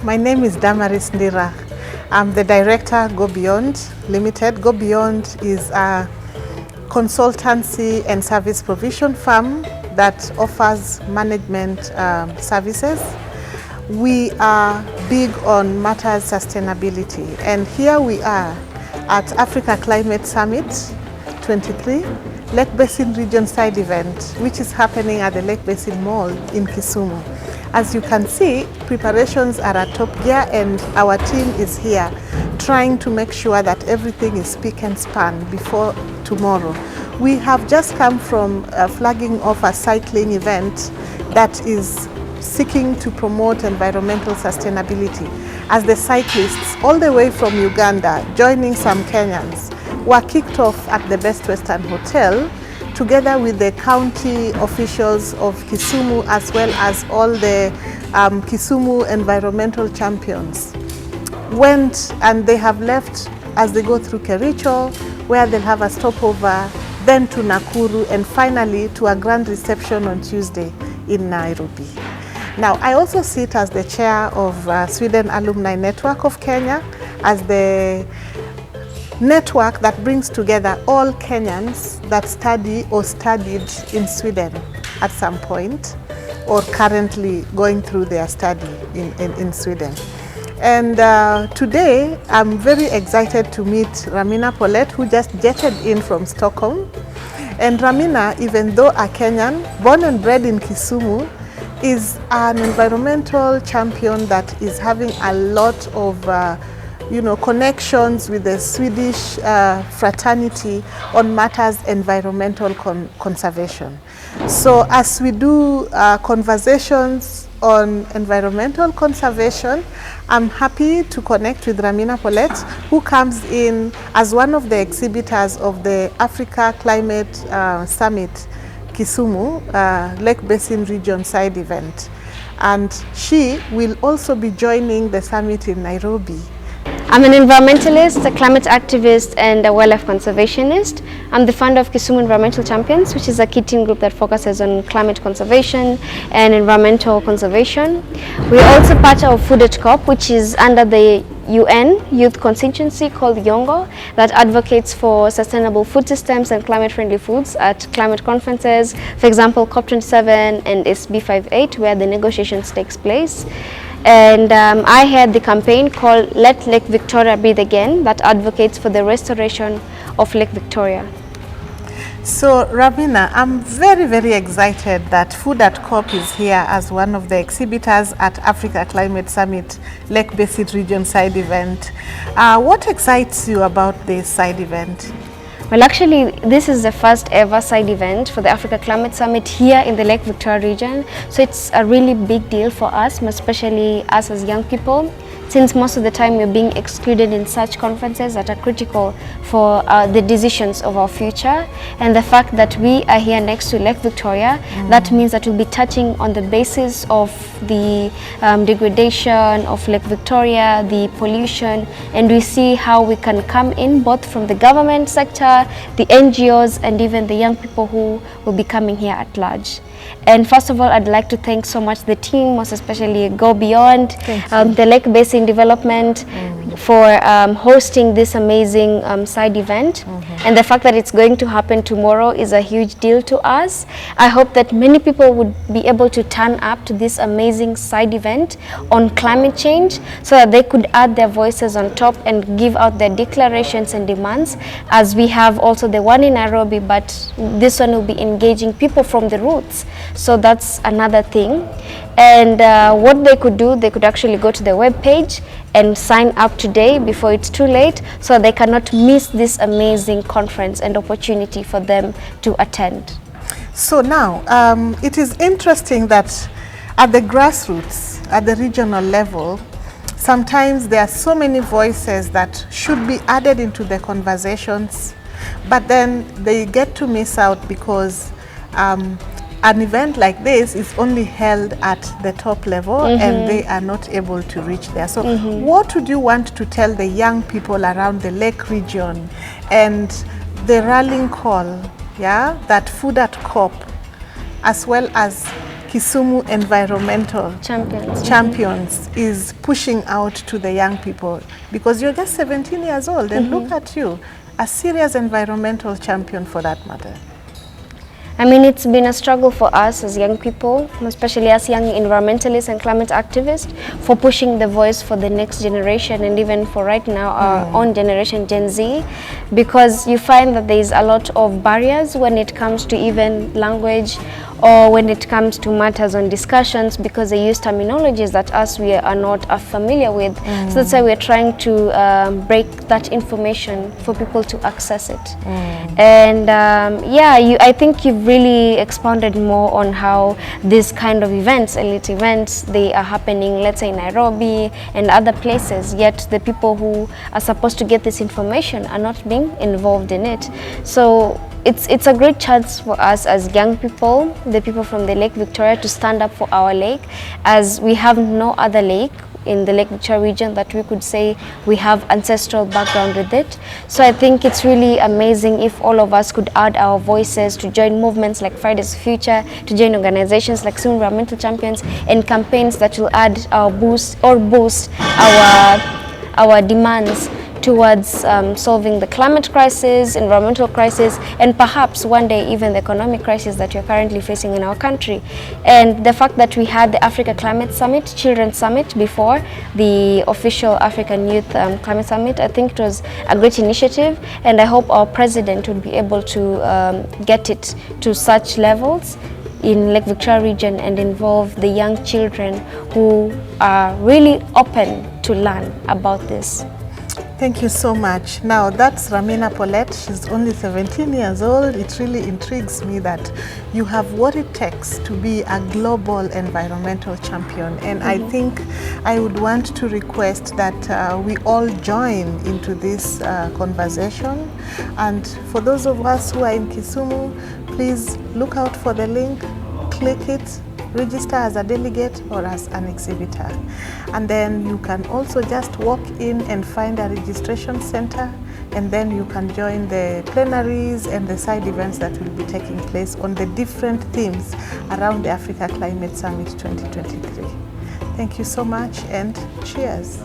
My name is Damaris Ndira. I'm the director, Go Beyond Limited. Go Beyond is a consultancy and service provision firm that offers management services. We are big on matters sustainability, and here we are at Africa Climate Summit 23, Lake Basin Region Side event, which is happening at the Lake Basin Mall in Kisumu. As you can see, preparations are at top gear, and our team is here trying to make sure that everything is spick and span before tomorrow. We have just come from flagging off a cycling event that is seeking to promote environmental sustainability, as the cyclists all the way from Uganda, joining some Kenyans, were kicked off at the Best Western Hotel together with the county officials of Kisumu, as well as all the Kisumu environmental champions. Went and they have left as they go through Kericho, where they'll have a stopover, then to Nakuru, and finally to a grand reception on Tuesday in Nairobi. Now, I also sit as the chair of Sweden Alumni Network of Kenya, as the network that brings together all Kenyans that study or studied in Sweden at some point, or currently going through their study in Sweden. And today, I'm very excited to meet Ramina Paulette, who just jetted in from Stockholm. And Ramina, even though a Kenyan, born and bred in Kisumu, is an environmental champion that is having a lot of connections with the Swedish fraternity on matters environmental conservation. So as we do conversations on environmental conservation, I'm happy to connect with Ramina Paulette, who comes in as one of the exhibitors of the Africa Climate Summit Kisumu Lake Basin Region Side event. And she will also be joining the summit in Nairobi. I'm an environmentalist, a climate activist, and a wildlife conservationist. I'm the founder of Kisumu Environmental Champions, which is a key team group that focuses on climate conservation and environmental conservation. We're also part of Food at COP, which is under the UN youth constituency called Yongo, that advocates for sustainable food systems and climate-friendly foods at climate conferences, for example, COP27 and SB58, where the negotiations takes place. And I had the campaign called Let Lake Victoria Breathe Again, that advocates for the restoration of Lake Victoria. So Ramina, I'm very, very excited that Food at COP is here as one of the exhibitors at Africa Climate Summit Lake Basin Region Side event. What excites you about this side event? Well, actually, this is the first ever side event for the Africa Climate Summit here in the Lake Victoria region. So it's a really big deal for us, especially us as young people, since most of the time we're being excluded in such conferences that are critical for the decisions of our future. And the fact that we are here next to Lake Victoria, that means that we'll be touching on the basis of the degradation of Lake Victoria, the pollution, and we see how we can come in both from the government sector, the NGOs, and even the young people who will be coming here at large. And first of all, I'd like to thank so much the team, most especially Go Beyond, the Lake Basin Development, for hosting this amazing side event. And the fact that it's going to happen tomorrow is a huge deal to us. I hope that many people would be able to turn up to this amazing side event on climate change, so that they could add their voices on top and give out their declarations and demands, as we have also the one in Nairobi, but this one will be engaging people from the roots. So that's another thing. And what they could do, they could actually go to the web page and sign up today before it's too late, so they cannot miss this amazing conference and opportunity for them to attend. So now, it is interesting that at the grassroots, at the regional level, sometimes there are so many voices that should be added into the conversations, but then they get to miss out because an event like this is only held at the top level, and they are not able to reach there. So what would you want to tell the young people around the Lake region and the rallying call, that Food at COP, as well as Kisumu environmental champions is pushing out to the young people? Because you're just 17 years old and look at you, a serious environmental champion for that matter. I mean, it's been a struggle for us as young people, especially as young environmentalists and climate activists, for pushing the voice for the next generation and even for right now our own generation, Gen Z, because you find that there is a lot of barriers when it comes to even language or when it comes to matters on discussions, because they use terminologies that we are not familiar with. So that's why we're trying to break that information for people to access it. And yeah, I think you've really expounded more on how these kind of events, elite events, they are happening, let's say in Nairobi and other places, yet the people who are supposed to get this information are not being involved in it. So it's a great chance for us as young people, the people from the Lake Victoria, to stand up for our lake, as we have no other lake in the Lake Victoria region that we could say we have ancestral background with it. So I think it's really amazing if all of us could add our voices to join movements like Fridays for Future, to join organizations like Kisumu Environmental Champions, and campaigns that will add our boost our demands towards solving the climate crisis, environmental crisis, and perhaps one day even the economic crisis that we're currently facing in our country. And the fact that we had the Africa Climate Summit, Children's Summit, before the official African Youth Climate Summit, I think it was a great initiative, and I hope our president would be able to get it to such levels in Lake Victoria region and involve the young children who are really open to learn about this. Thank you so much. Now that's Ramina Paulette. She's only 17 years old. It really intrigues me that you have what it takes to be a global environmental champion. And I think I would want to request that we all join into this conversation. And for those of us who are in Kisumu, please look out for the link, click it, register as a delegate or as an exhibitor. And then you can also just walk in and find a registration center, and then you can join the plenaries and the side events that will be taking place on the different themes around the Africa Climate Summit 2023. Thank you so much and cheers.